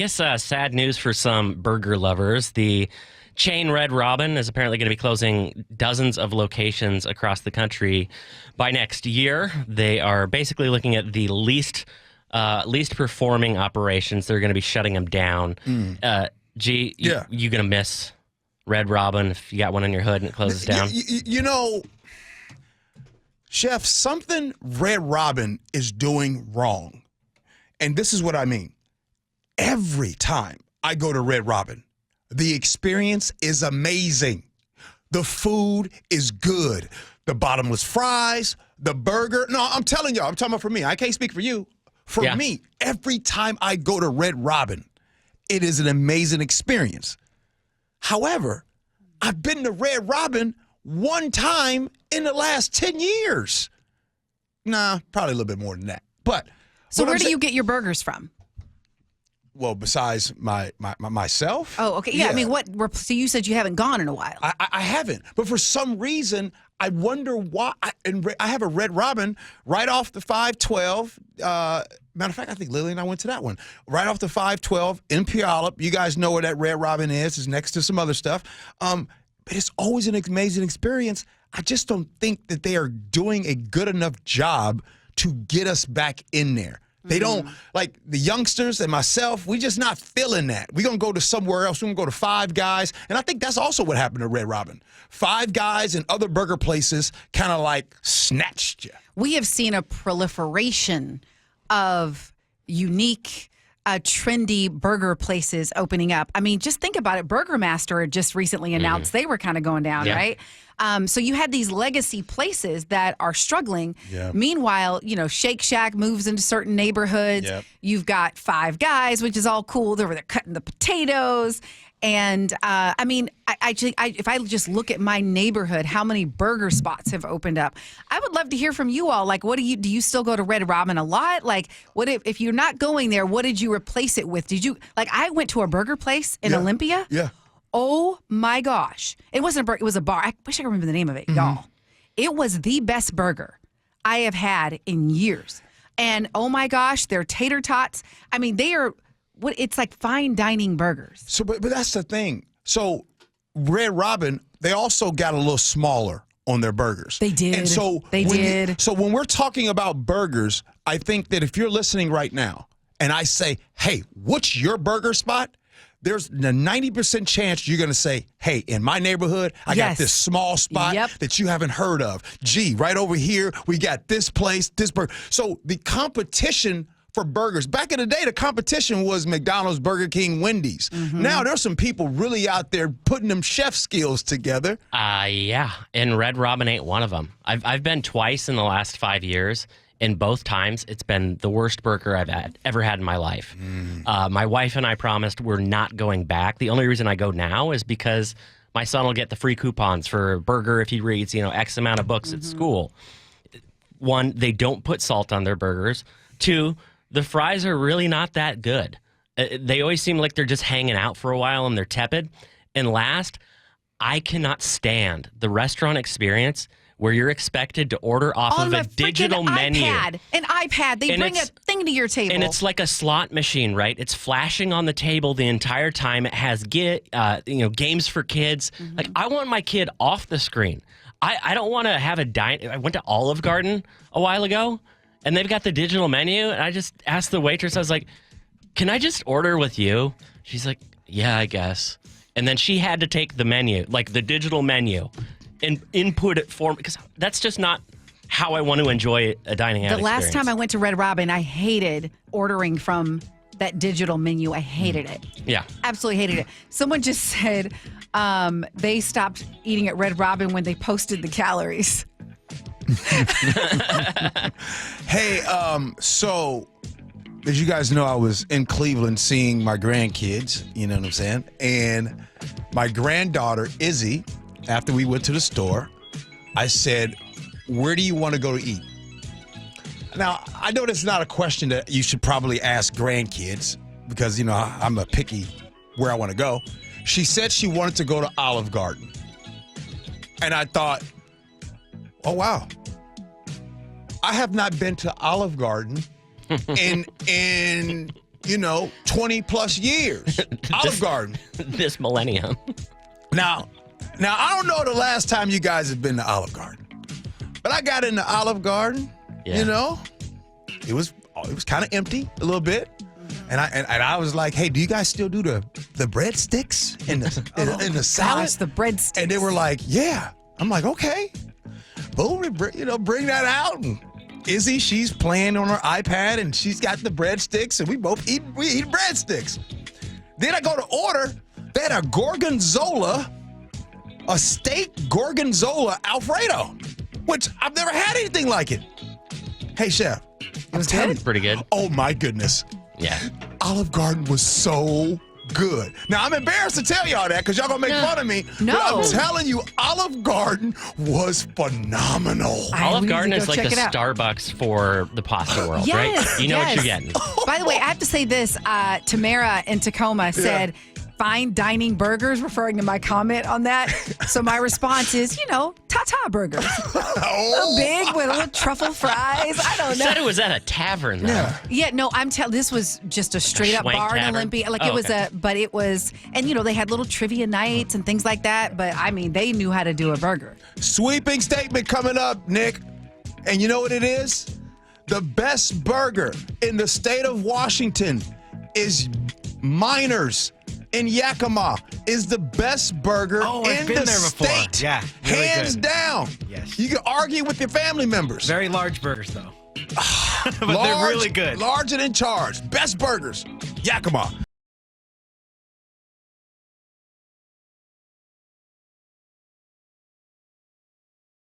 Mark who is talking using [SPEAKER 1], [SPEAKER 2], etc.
[SPEAKER 1] guess sad news for some burger lovers. The chain Red Robin is apparently going to be closing dozens of locations across the country by next year. They are basically looking at the least performing operations. They're going to be shutting them down. Gee, you going to miss Red Robin if you got one in your hood and it closes down?
[SPEAKER 2] You know, Chef, something Red Robin is doing wrong. And this is what I mean. Every time I go to Red Robin, the experience is amazing. The food is good. The bottomless fries, the burger. No, I'm telling y'all, I'm talking about for me. I can't speak for you. For me, every time I go to Red Robin, it is an amazing experience. However, I've been to Red Robin one time in the last 10 years. Nah, probably a little bit more than that. But
[SPEAKER 3] so where do you get your burgers from?
[SPEAKER 2] Well, besides myself.
[SPEAKER 3] Oh, okay. Yeah, I mean, so you said you haven't gone in a while.
[SPEAKER 2] I haven't. But for some reason, I wonder why. I have a Red Robin right off the 512. Matter of fact, I think Lily and I went to that one. Right off the 512 in Puyallup. You guys know where that Red Robin is. It's next to some other stuff. But it's always an amazing experience. I just don't think that they are doing a good enough job to get us back in there. They don't, like the youngsters and myself, we just not feeling that. We're going to go to somewhere else. We're going to go to Five Guys. And I think that's also what happened to Red Robin. Five Guys and other burger places kind of like snatched you.
[SPEAKER 3] We have seen a proliferation of unique, trendy burger places opening up. I mean, just think about it. Burger Master had just recently announced they were kind of going down, right? So you had these legacy places that are struggling. Meanwhile, you know, Shake Shack moves into certain neighborhoods. You've got Five Guys, which is all cool. They're cutting the potatoes. And I mean, if I just look at my neighborhood, how many burger spots have opened up? I would love to hear from you all. Like, do you still go to Red Robin a lot? Like, what if you're not going there? What did you replace it with? I went to a burger place in Olympia. Oh my gosh. It wasn't a burger, it was a bar. I wish I could remember the name of it, y'all. It was the best burger I have had in years. And oh my gosh, their tater tots. I mean, it's like fine dining burgers.
[SPEAKER 2] So, but that's the thing. So, Red Robin, they also got a little smaller on their burgers.
[SPEAKER 3] They did.
[SPEAKER 2] And so so when we're talking about burgers, I think that if you're listening right now and I say, hey, what's your burger spot? There's a 90% chance you're going to say, hey, in my neighborhood, I got this small spot that you haven't heard of. Gee, right over here, we got this place, this burger. So the competition for burgers, back in the day, the competition was McDonald's, Burger King, Wendy's. Now there's some people really out there putting them chef skills together.
[SPEAKER 1] And Red Robin ain't one of them. I've been twice in the last 5 years. And both times, it's been the worst burger I've ever had in my life. My wife and I promised we're not going back. The only reason I go now is because my son will get the free coupons for a burger if he reads, X amount of books at school. One, they don't put salt on their burgers. Two, the fries are really not that good. They always seem like they're just hanging out for a while and they're tepid. And last, I cannot stand the restaurant experience where you're expected to order off of a digital menu.
[SPEAKER 3] An iPad. They bring a thing to your table.
[SPEAKER 1] And it's like a slot machine, right? It's flashing on the table the entire time. It has games for kids. Like, I want my kid off the screen. I don't want to have I went to Olive Garden a while ago, and they've got the digital menu, and I just asked the waitress, I was like, can I just order with you? She's like, yeah, I guess. And then she had to take the menu, like the digital menu, and input it for me, because that's just not how I want to enjoy a dining out experience.
[SPEAKER 3] The last time I went to Red Robin, I hated ordering from that digital menu. I hated it.
[SPEAKER 1] Yeah.
[SPEAKER 3] Absolutely hated it. Someone just said they stopped eating at Red Robin when they posted the calories.
[SPEAKER 2] Hey, so as you guys know, I was in Cleveland seeing my grandkids, you know what I'm saying? And my granddaughter, Izzy, after we went to the store, I said, where do you want to go to eat? Now, I know that's not a question that you should probably ask grandkids because, I'm a picky where I want to go. She said she wanted to go to Olive Garden. And I thought, oh, wow. I have not been to Olive Garden in 20 plus years. Olive Garden.
[SPEAKER 1] This millennium.
[SPEAKER 2] Now, I don't know the last time you guys have been to Olive Garden, but I got into Olive Garden.
[SPEAKER 1] Yeah.
[SPEAKER 2] It was kind of empty a little bit, and I was like, "Hey, do you guys still do the breadsticks and the salad?"
[SPEAKER 3] Gosh, the breadsticks.
[SPEAKER 2] And they were like, "Yeah." I'm like, "Okay." Boom, bring that out. And Izzy, she's playing on her iPad, and she's got the breadsticks, and we eat breadsticks. Then I go to order. They had a gorgonzola, a steak gorgonzola Alfredo, which I've never had anything like it. Hey, chef.
[SPEAKER 3] It was good.
[SPEAKER 1] Pretty good.
[SPEAKER 2] Oh, my goodness.
[SPEAKER 1] Yeah.
[SPEAKER 2] Olive Garden was so good. Now, I'm embarrassed to tell y'all that because y'all going to make fun of me.
[SPEAKER 3] No.
[SPEAKER 2] But I'm telling you, Olive Garden was phenomenal.
[SPEAKER 1] Olive
[SPEAKER 3] we need
[SPEAKER 1] Garden
[SPEAKER 3] to go
[SPEAKER 1] is like
[SPEAKER 3] check
[SPEAKER 1] the
[SPEAKER 3] it out.
[SPEAKER 1] Starbucks for the pasta world,
[SPEAKER 3] Yes,
[SPEAKER 1] right? You know what you're getting.
[SPEAKER 3] By the way, I have to say this. Tamara in Tacoma said, fine dining burgers, referring to my comment on that. So my response is, Tata burgers. A big with a little truffle fries. I don't
[SPEAKER 1] You
[SPEAKER 3] know.
[SPEAKER 1] said it was at a tavern, though.
[SPEAKER 3] Yeah, no, this was just a straight up
[SPEAKER 1] Schwank
[SPEAKER 3] bar in
[SPEAKER 1] tavern?
[SPEAKER 3] Olympia. Like
[SPEAKER 1] Oh,
[SPEAKER 3] it was
[SPEAKER 1] okay.
[SPEAKER 3] and they had little trivia nights and things like that. But I mean, they knew how to do a burger.
[SPEAKER 2] Sweeping statement coming up, Nick. And you know what it is? The best burger in the state of Washington is Miners in Yakima is the best burger
[SPEAKER 4] I've
[SPEAKER 2] in
[SPEAKER 4] been
[SPEAKER 2] the
[SPEAKER 4] there before.
[SPEAKER 2] state.
[SPEAKER 4] Yeah, really
[SPEAKER 2] hands
[SPEAKER 4] good.
[SPEAKER 2] down.
[SPEAKER 4] Yes.
[SPEAKER 2] You can argue with your family members.
[SPEAKER 4] Very large burgers, though. But they're really good.
[SPEAKER 2] Large and in charge. Best burgers. Yakima.